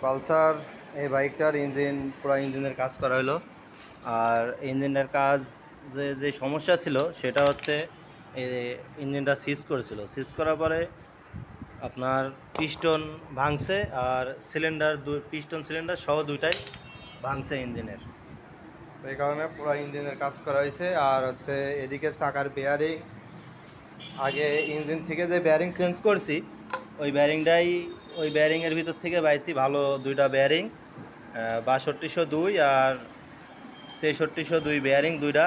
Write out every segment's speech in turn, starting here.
Pulsar এই বাইকটার পুরো ইঞ্জিনের কাজ করা হলো। আর ইঞ্জিনের কাজ যে সমস্যা ছিল সেটা হচ্ছে এই ইঞ্জিনটা সিজ করেছিল। সিজ করার পরে আপনার পিস্টন ভাঙছে, আর পিস্টন সিলিন্ডার সহ দুইটাই ভাঙছে ইঞ্জিনের। এই কারণে পুরো ইঞ্জিনের কাজ করা হয়েছে। আর হচ্ছে এদিকে চাকার বেয়ারিং, আগে ইঞ্জিন থেকে যে বেয়ারিং চেঞ্জ করছি ওই বেয়ারিংয়ের ভিতর থেকে পাইছি ভালো দুইটা বেয়ারিং, 6202 আর 6302 বেয়ারিং দুইটা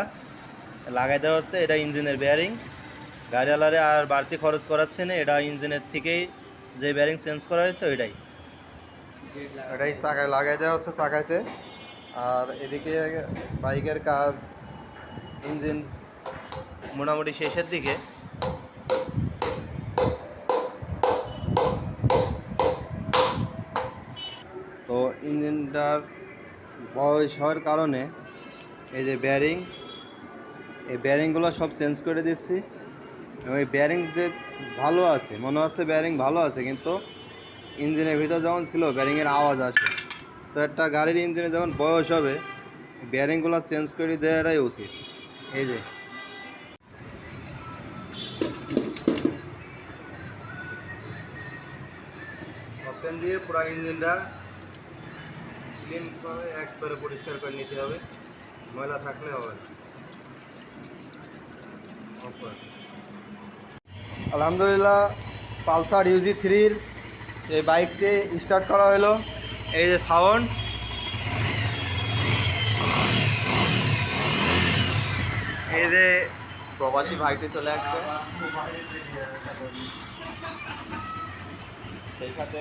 লাগাই দেওয়া হচ্ছে। এটা ইঞ্জিনের বেয়ারিং, গাড়িওয়ালারে আর বাড়তি খরচ করাচ্ছে না। এটা ইঞ্জিনের থেকেই যে বেয়ারিং চেঞ্জ করা হয়েছে এটাই চাকায় লাগাই দেওয়া হচ্ছে চাকাইতে। আর এদিকে বাইকের কাজ ইঞ্জিন মোটামুটি শেষের দিকে। তো ইঞ্জিনটার বয়স হওয়ার কারণে এই যে এই বেয়ারিংগুলো সব চেঞ্জ করে দিচ্ছি। ওই বেয়ারিং যে ভালো আছে, মনে হচ্ছে বেয়ারিং ভালো আছে, কিন্তু ইঞ্জিনের ভিতর যখন ছিল বেয়ারিংয়ের আওয়াজ আসে। তো একটা গাড়ির ইঞ্জিনে যখন বয়স হবে বেয়ারিংগুলো চেঞ্জ করে দেওয়াটাই উচিত। এই যে ওপেন দিয়ে পুরো ইঞ্জিনটা ক্লিন করে একবারে পরিষ্কার করে নিতে হবে, ময়লা থাকলে হবে না। আলহামদুলিল্লাহ, পালসার UG3 এই বাইকটি স্টার্ট করা হলো। এই যে সাউন্ড, এই যে প্রবাসী ভাইটি চলে আসছে, সেই সাথে